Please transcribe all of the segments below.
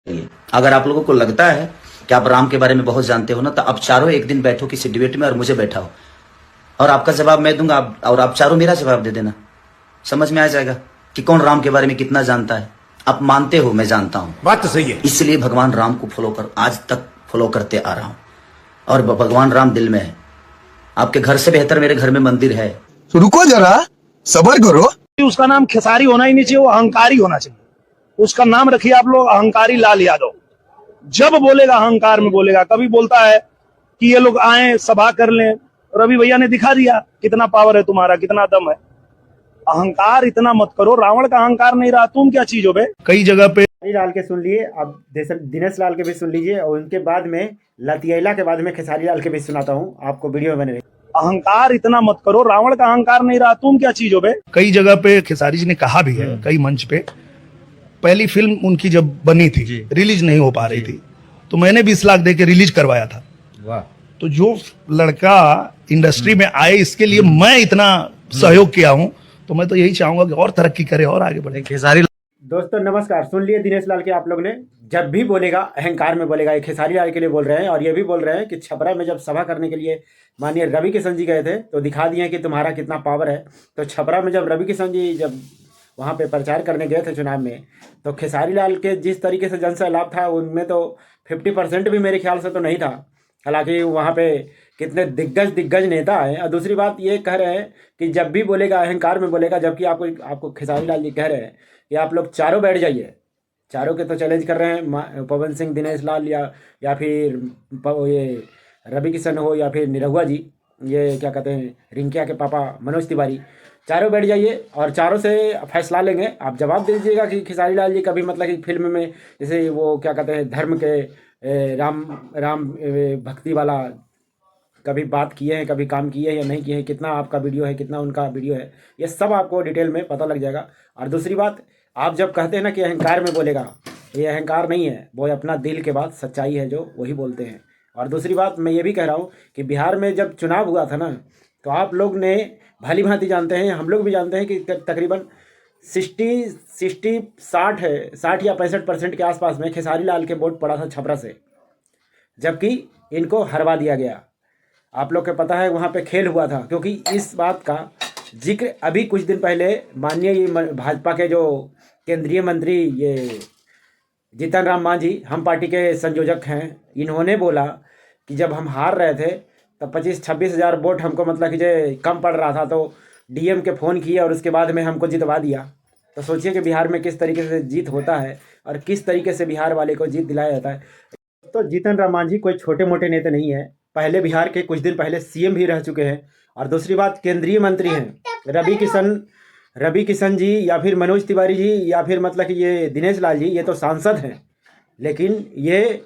अगर आप लोगों को लगता है कि आप राम के बारे में बहुत जानते हो ना, तो आप चारों एक दिन बैठो किसी डिबेट में और मुझे बैठाओ और आपका जवाब मैं दूंगा, और आप चारों मेरा जवाब दे देना। समझ में आ जाएगा कि कौन राम के बारे में कितना जानता है। आप मानते हो, मैं जानता हूं, बात तो सही है। इसलिए भगवान राम को फॉलो कर आज तक फॉलो करते आ रहा हूं और भगवान राम दिल में है। आपके घर से बेहतर मेरे घर में मंदिर है। रुको जरा, सबर करो। उसका नाम खेसारी होना ही नहीं चाहिए, वो अहंकारी होना चाहिए। उसका नाम रखिए आप लोग अहंकारी लाल यादव। जब बोलेगा अहंकार में बोलेगा। कभी बोलता है कि ये लोग आए सभा कर लें, रवि भैया ने दिखा दिया कितना पावर है तुम्हारा, कितना दम है। अहंकार इतना मत करो, रावण का अहंकार नहीं रहा, तुम क्या चीज हो बे। कई जगह पे लाल के सुन लिए, अब दिनेश लाल के भी सुन लीजिए, और उनके बाद में लतियला के बाद में खेसारी लाल के भी सुनाता हूँ, आपको वीडियो में बने। अहंकार इतना मत करो, रावण का अहंकार नहीं रहा, तुम क्या चीज हो बे। कई जगह पे खेसारी जी ने कहा भी है, कई मंच पे। पहली फिल्म उनकी जब बनी थी, रिलीज नहीं हो पा रही थी, तो मैंने 20 लाख दे के रिलीज करवाया था। वाह। तो जो लड़का इंडस्ट्री में आए, इसके लिए मैं इतना सहयोग किया हूं, तो मैं तो यही चाहूंगा कि और तरक्की करे और आगे बढ़े। खेसारी दोस्तों नमस्कार, सुन लिए दिनेश लाल के आप लोग ने। जब भी बोलेगा अहंकार में बोलेगा। ये खेसारी लाल के लिए बोल रहे हैं, और ये भी बोल रहे हैं कि छपरा में जब सभा करने के लिए माननीय रवि किशन जी गए थे, तो दिखा दिए कि तुम्हारा कितना पावर है। तो छपरा में जब रवि किशन जी जब वहाँ पे प्रचार करने गए थे चुनाव में, तो खेसारी लाल के जिस तरीके से जनसैलाब था, उनमें तो 50% भी मेरे ख्याल से तो नहीं था। हालांकि वहाँ पे कितने दिग्गज नेता हैं। और दूसरी बात ये कह रहे हैं कि जब भी बोलेगा अहंकार में बोलेगा, जबकि आपको खेसारी लाल जी कह रहे हैं कि आप लोग चारों बैठ जाइए। चारों के तो चैलेंज कर रहे हैं, पवन सिंह, दिनेश लाल या फिर ये रवि किशन हो, या फिर निरहुआ जी, ये क्या कहते हैं रिंकिया के पापा मनोज तिवारी। चारों बैठ जाइए और चारों से फैसला लेंगे। आप जवाब दे दीजिएगा कि खेसारी लाल जी कभी मतलब कि फिल्म में जैसे वो क्या कहते हैं धर्म के राम भक्ति वाला कभी बात किए हैं, कभी काम किए हैं या नहीं किए हैं, कितना आपका वीडियो है, कितना उनका वीडियो है, ये सब आपको डिटेल में पता लग जाएगा। और दूसरी बात, आप जब कहते हैं ना कि अहंकार में बोलेगा, ये अहंकार नहीं है, वो अपना दिल के बात सच्चाई है जो वही बोलते हैं। और दूसरी बात मैं ये भी कह रहा हूँ कि बिहार में जब चुनाव हुआ था ना, तो आप लोग ने भली भांति जानते हैं, हम लोग भी जानते हैं कि तकरीबन 60 या 65% के आसपास में खेसारी लाल के वोट पड़ा था छपरा से, जबकि इनको हरवा दिया गया। आप लोग को पता है वहाँ पे खेल हुआ था, क्योंकि इस बात का जिक्र अभी कुछ दिन पहले माननीय भाजपा के जो केंद्रीय मंत्री ये जीतन राम मांझी, हम पार्टी के संयोजक हैं, इन्होंने बोला कि जब हम हार रहे थे तब 25-26 हज़ार वोट हमको मतलब कि जो कम पड़ रहा था, तो डीएम के फ़ोन किया और उसके बाद में हमको जितवा दिया। तो सोचिए कि बिहार में किस तरीके से जीत होता है और किस तरीके से बिहार वाले को जीत दिलाया जाता है। तो जीतन राम मांझी कोई छोटे मोटे नेता नहीं है, पहले बिहार के कुछ दिन पहले सीएम भी रह चुके हैं। और दूसरी बात, केंद्रीय मंत्री हैं रवि किशन जी, या फिर मनोज तिवारी जी, या फिर मतलब कि ये दिनेश लाल जी, ये तो सांसद हैं। लेकिन ये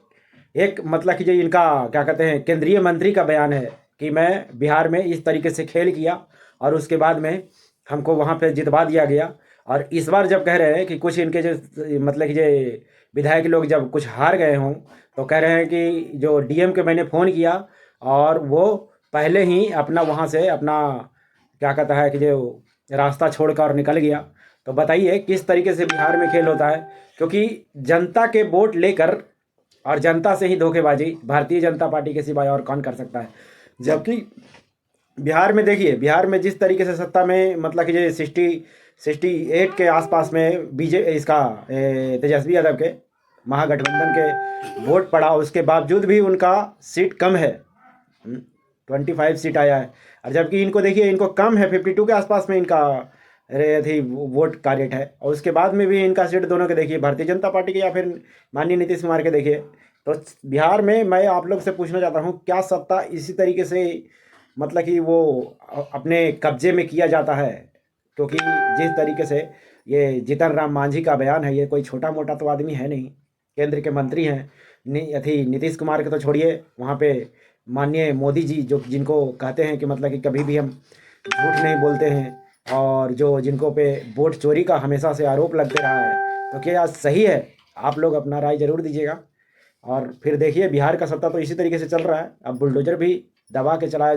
एक मतलब कि जो इनका क्या कहते हैं केंद्रीय मंत्री का बयान है कि मैं बिहार में इस तरीके से खेल किया और उसके बाद में हमको वहाँ पे जितवा दिया गया। और इस बार जब कह रहे हैं कि कुछ इनके जो मतलब कि जो विधायक लोग जब कुछ हार गए हों, तो कह रहे हैं कि जो डीएम के मैंने फ़ोन किया और वो पहले ही अपना वहाँ से अपना क्या कहता है कि जो रास्ता छोड़कर निकल गया। तो बताइए किस तरीके से बिहार में खेल होता है, क्योंकि जनता के वोट लेकर और जनता से ही धोखेबाजी भारतीय जनता पार्टी के सिवाय और कौन कर सकता है। जबकि बिहार में देखिए, बिहार में जिस तरीके से सत्ता में मतलब कि जो 68 के आसपास में इसका तेजस्वी यादव के महागठबंधन के वोट पड़ा, उसके बावजूद भी उनका सीट कम है, 25 सीट आया है। और जबकि इनको देखिए, इनको कम है, 52 के आसपास में इनका वोट का रेट है। और उसके बाद में भी इनका सीट दोनों के देखिए, भारतीय जनता पार्टी के या फिर माननीय नीतीश कुमार के देखिए। तो बिहार में मैं आप लोग से पूछना चाहता हूँ, क्या सत्ता इसी तरीके से मतलब कि वो अपने कब्जे में किया जाता है? क्योंकि जिस तरीके से ये जीतन राम मांझी का बयान है, ये कोई छोटा मोटा तो आदमी है नहीं, केंद्र के मंत्री हैं। नीतीश कुमार के तो छोड़िए, वहाँ पे माननीय मोदी जी जो जिनको कहते हैं कि मतलब कि कभी भी हम झूठ नहीं बोलते हैं, और जो जिनको पे वोट चोरी का हमेशा से आरोप लगते रहा है, तो क्या सही है? आप लोग अपना राय जरूर दीजिएगा। और फिर देखिए बिहार का सत्ता तो इसी तरीके से चल रहा है। अब बुलडोजर भी दबा के चलाया